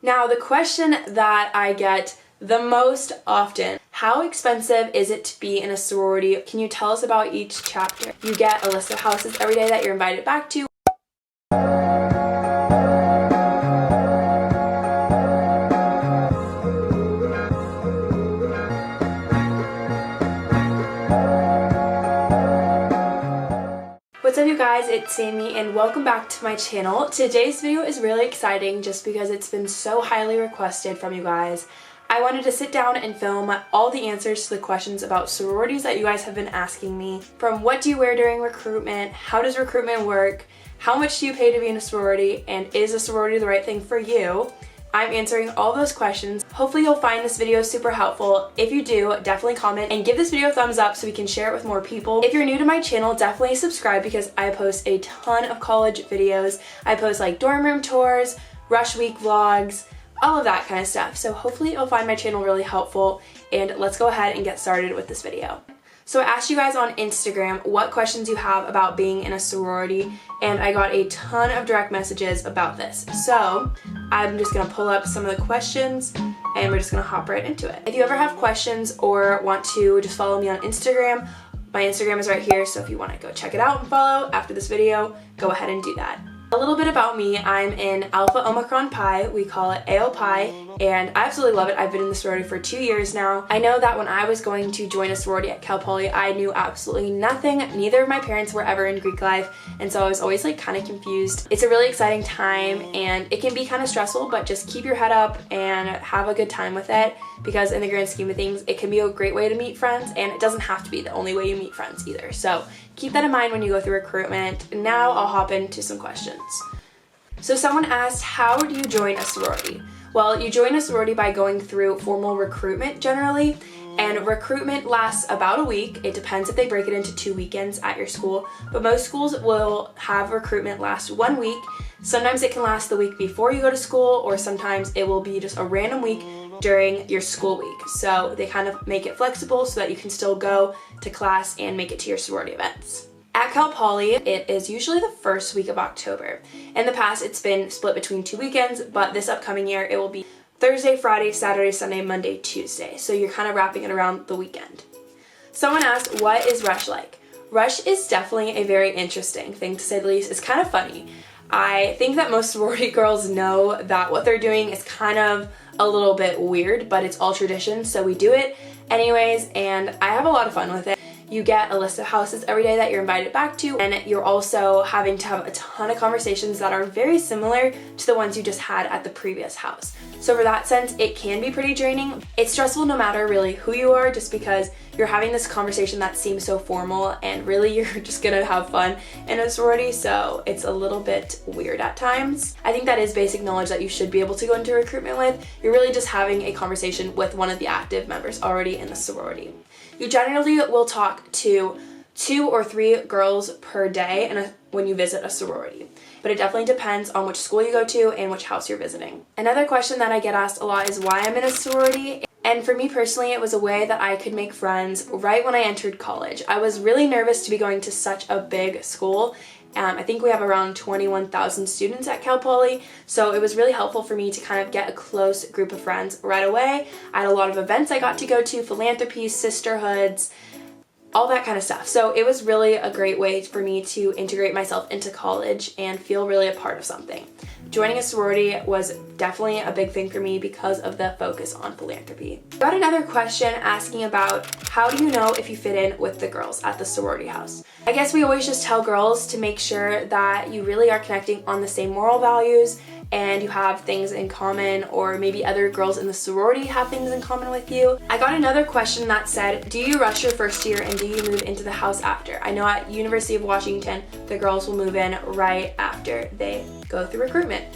Now, the question that I get the most often: how expensive is it to be in a sorority? Can you tell us about each chapter? You get a list of houses every day that you're invited back to. What's up, you guys? It's Sammy and welcome back to my channel. Today's video is really exciting just because it's been so highly requested from you guys. I wanted to sit down and film all the answers to the questions about sororities that you guys have been asking me. From what do you wear during recruitment, how does recruitment work, how much do you pay to be in a sorority, and is a sorority the right thing for you? I'm answering all those questions. Hopefully you'll find this video super helpful. If you do, definitely comment and give this video a thumbs up so we can share it with more people. If you're new to my channel, definitely subscribe because I post a ton of college videos. I post like dorm room tours, rush week vlogs, all of that kind of stuff. So hopefully you'll find my channel really helpful, and let's go ahead and get started with this video. So I asked you guys on Instagram what questions you have about being in a sorority, and I got a ton of direct messages about this. So I'm just gonna pull up some of the questions and we're just gonna hop right into it. If you ever have questions or want to just follow me on Instagram, my Instagram is right here, so if you wanna go check it out and follow after this video, go ahead and do that. A little bit about me: I'm in Alpha Omicron Pi, we call it AO Pi, and I absolutely love it. I've been in the sorority for 2 years now. I know that when I was going to join a sorority at Cal Poly, I knew absolutely nothing. Neither of my parents were ever in Greek life, and so I was always like kind of confused. It's a really exciting time and it can be kind of stressful, but just keep your head up and have a good time with it, because in the grand scheme of things, it can be a great way to meet friends, and it doesn't have to be the only way you meet friends either. So keep that in mind when you go through recruitment. Now I'll hop into some questions. So someone asked, how do you join a sorority? Well, you join a sorority by going through formal recruitment generally, and recruitment lasts about a week. It depends if they break it into 2 weekends at your school, but most schools will have recruitment last 1 week. Sometimes it can last the week before you go to school, or sometimes it will be just a random week during your school week. So they kind of make it flexible so that you can still go to class and make it to your sorority events. At Cal Poly, it is usually the first week of October. In the past, it's been split between 2 weekends, but this upcoming year, it will be Thursday, Friday, Saturday, Sunday, Monday, Tuesday. So you're kind of wrapping it around the weekend. Someone asked, what is Rush like? Rush is definitely a very interesting thing, to say the least. It's kind of funny. I think that most sorority girls know that what they're doing is kind of a little bit weird, but it's all tradition, so we do it anyways, and I have a lot of fun with it. You get a list of houses every day that you're invited back to, and you're also having to have a ton of conversations that are very similar to the ones you just had at the previous house. So for that sense, it can be pretty draining. It's stressful no matter really who you are, just because you're having this conversation that seems so formal, and really you're just gonna have fun in a sorority, so it's a little bit weird at times. I think that is basic knowledge that you should be able to go into recruitment with. You're really just having a conversation with one of the active members already in the sorority. You generally will talk to 2 or 3 girls per day when you visit a sorority, but it definitely depends on which school you go to and which house you're visiting. Another question that I get asked a lot is why I'm in a sorority. And for me personally, it was a way that I could make friends right when I entered college. I was really nervous to be going to such a big school. I think we have around 21,000 students at Cal Poly, so it was really helpful for me to kind of get a close group of friends right away. I had a lot of events I got to go to, philanthropies, sisterhoods, all that kind of stuff. So it was really a great way for me to integrate myself into college and feel really a part of something. Joining a sorority was definitely a big thing for me because of the focus on philanthropy. I got another question asking about, how do you know if you fit in with the girls at the sorority house? I guess we always just tell girls to make sure that you really are connecting on the same moral values and you have things in common, or maybe other girls in the sorority have things in common with you. I got another question that said, do you rush your first year and do you move into the house after? I know at University of Washington, the girls will move in right after they go through recruitment.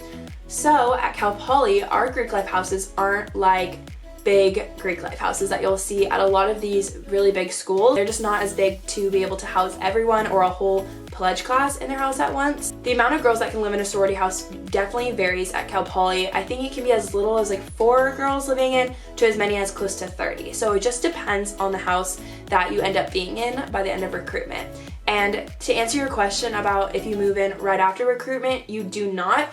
So at Cal Poly, our Greek life houses aren't like big Greek life houses that you'll see at a lot of these really big schools. They're just not as big to be able to house everyone or a whole pledge class in their house at once. The amount of girls that can live in a sorority house definitely varies at Cal Poly. I think it can be as little as like 4 girls living in to as many as close to 30. So it just depends on the house that you end up being in by the end of recruitment. And to answer your question about if you move in right after recruitment, you do not.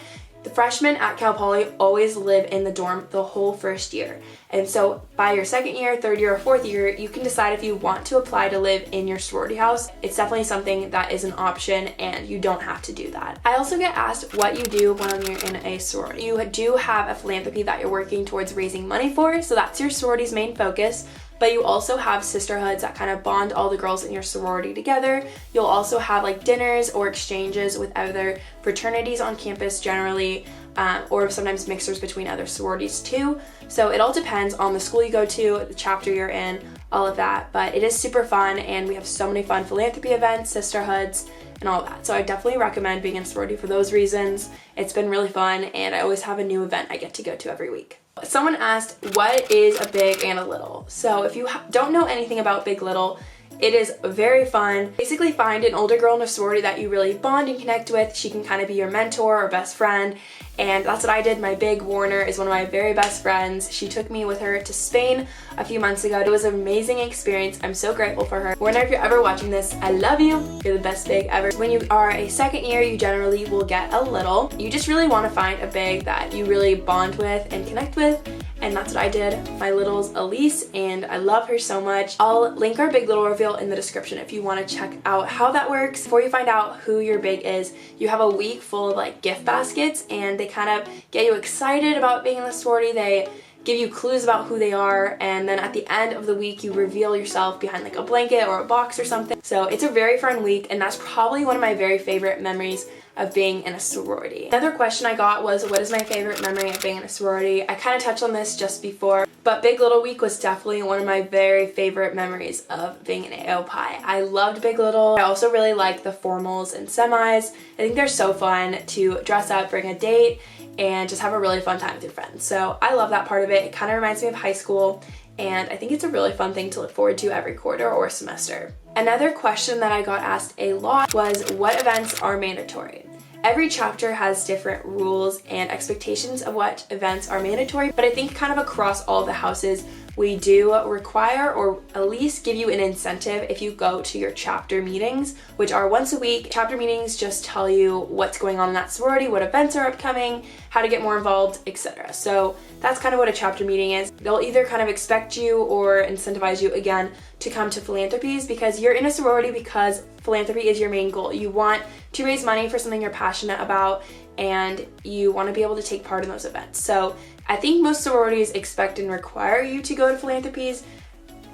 The freshmen at Cal Poly always live in the dorm the whole first year. And so by your second year, third year, or fourth year, you can decide if you want to apply to live in your sorority house. It's definitely something that is an option and you don't have to do that. I also get asked what you do when you're in a sorority. You do have a philanthropy that you're working towards raising money for, so that's your sorority's main focus. But you also have sisterhoods that kind of bond all the girls in your sorority together. You'll also have like dinners or exchanges with other fraternities on campus generally, or sometimes mixers between other sororities too. So it all depends on the school you go to, the chapter you're in, all of that. But it is super fun and we have so many fun philanthropy events, sisterhoods, and all of that. So I definitely recommend being in a sorority for those reasons. It's been really fun and I always have a new event I get to go to every week. Someone asked, what is a big and a little? So if you don't know anything about Big Little, it is very fun. Basically find an older girl in a sorority that you really bond and connect with. She can kind of be your mentor or best friend. And that's what I did. My big Warner is one of my very best friends. She took me with her to Spain a few months ago. It was an amazing experience. I'm so grateful for her. Warner, if you're ever watching this, I love you. You're the best big ever. When you are a second year, you generally will get a little. You just really want to find a big that you really bond with and connect with. And that's what I did. My little's Elise and I love her so much. I'll link our Big Little reveal in the description if you want to check out how that works. Before you find out who your big is, you have a week full of like gift baskets and they kind of get you excited about being in the sorority. They give you clues about who they are, and then at the end of the week you reveal yourself behind like a blanket or a box or something. So it's a very fun week and that's probably one of my very favorite memories of being in a sorority. Another question I got was, what is my favorite memory of being in a sorority? I kind of touched on this just before, but Big Little Week was definitely one of my very favorite memories of being in AO Pi. I loved Big Little. I also really like the formals and semis. I think they're so fun to dress up, bring a date, and just have a really fun time with your friends. So I love that part of it. It kind of reminds me of high school, and I think it's a really fun thing to look forward to every quarter or semester. Another question that I got asked a lot was, what events are mandatory? Every chapter has different rules and expectations of what events are mandatory, but I think kind of across all the houses, we do require or at least give you an incentive if you go to your chapter meetings, which are once a week. Chapter meetings just tell you what's going on in that sorority, what events are upcoming, how to get more involved, etc. So that's kind of what a chapter meeting is. They'll either kind of expect you or incentivize you again to come to philanthropies because you're in a sorority because philanthropy is your main goal. You want to raise money for something you're passionate about and you want to be able to take part in those events. So I think most sororities expect and require you to go to philanthropies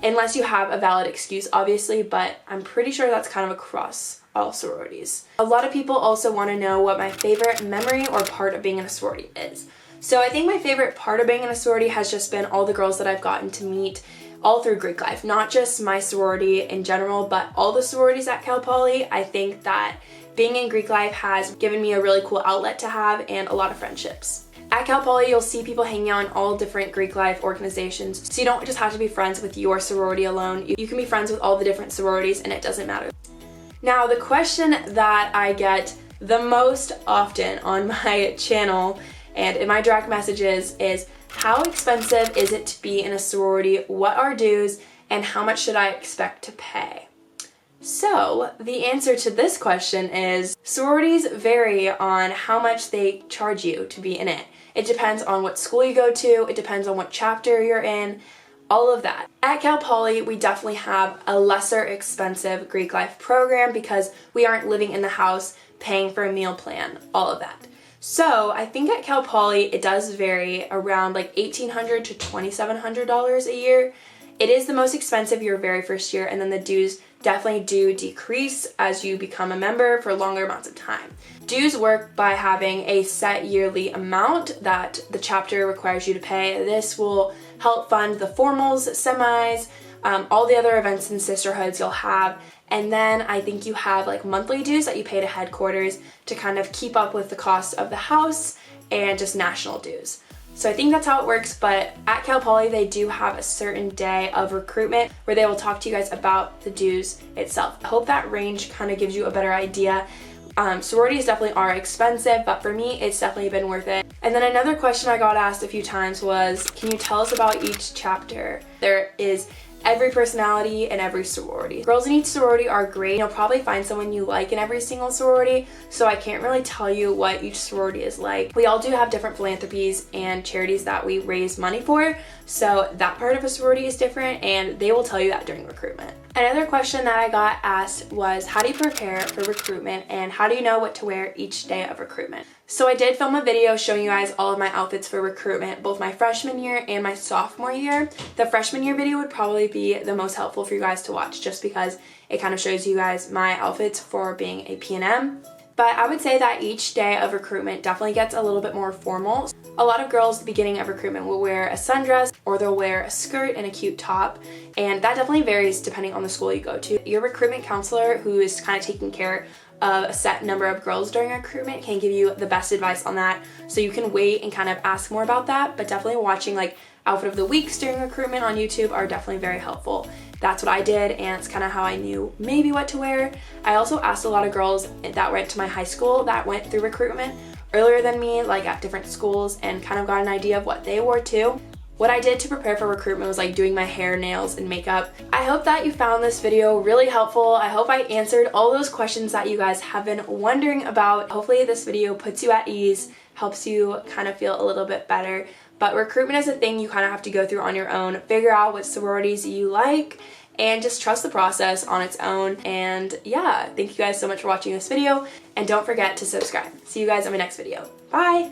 unless you have a valid excuse, obviously, but I'm pretty sure that's kind of across all sororities. A lot of people also want to know what my favorite memory or part of being in a sorority is. So I think my favorite part of being in a sorority has just been all the girls that I've gotten to meet all through Greek life, not just my sorority in general, but all the sororities at Cal Poly. I think that being in Greek life has given me a really cool outlet to have and a lot of friendships. At Cal Poly, you'll see people hanging out in all different Greek life organizations, so you don't just have to be friends with your sorority alone. You can be friends with all the different sororities and it doesn't matter. Now, the question that I get the most often on my channel and in my direct messages is, how expensive is it to be in a sorority? What are dues? And how much should I expect to pay? So the answer to this question is, sororities vary on how much they charge you to be in it. It depends on what school you go to, it depends on what chapter you're in, all of that. At Cal Poly, we definitely have a lesser expensive Greek life program because we aren't living in the house paying for a meal plan, all of that. So I think at Cal Poly, it does vary around like $1,800 to $2,700 a year. It is the most expensive your very first year, and then the dues definitely do decrease as you become a member for longer amounts of time. Dues work by having a set yearly amount that the chapter requires you to pay. This will help fund the formals, semis, all the other events and sisterhoods you'll have. And then I think you have like monthly dues that you pay to headquarters to kind of keep up with the cost of the house and just national dues. So I think that's how it works, but at Cal Poly, they do have a certain day of recruitment where they will talk to you guys about the dues itself. I hope that range kind of gives you a better idea. Sororities definitely are expensive, but for me, it's definitely been worth it. And then another question I got asked a few times was, can you tell us about each chapter? There is every personality and every sorority. Girls in each sorority are great. You'll probably find someone you like in every single sorority, so I can't really tell you what each sorority is like. We all do have different philanthropies and charities that we raise money for, so that part of a sorority is different, and they will tell you that during recruitment. Another question that I got asked was, how do you prepare for recruitment and how do you know what to wear each day of recruitment? So I did film a video showing you guys all of my outfits for recruitment, both my freshman year and my sophomore year. The freshman year video would probably be the most helpful for you guys to watch just because it kind of shows you guys my outfits for being a P&M. But I would say that each day of recruitment definitely gets a little bit more formal. A lot of girls at the beginning of recruitment will wear a sundress or they'll wear a skirt and a cute top, and that definitely varies depending on the school you go to. Your recruitment counselor, who is kind of taking care of a set number of girls during recruitment, can give you the best advice on that, so you can wait and kind of ask more about that. But definitely watching like outfit of the weeks during recruitment on YouTube are definitely very helpful. That's what I did, and it's kind of how I knew maybe what to wear. I also asked a lot of girls that went to my high school that went through recruitment earlier than me, like at different schools, and kind of got an idea of what they wore too. What I did to prepare for recruitment was like doing my hair, nails, and makeup. I hope that you found this video really helpful. I hope I answered all those questions that you guys have been wondering about. Hopefully this video puts you at ease, helps you kind of feel a little bit better. But recruitment is a thing you kind of have to go through on your own, figure out what sororities you like, and just trust the process on its own. And yeah, thank you guys so much for watching this video, and don't forget to subscribe. See you guys in my next video. Bye!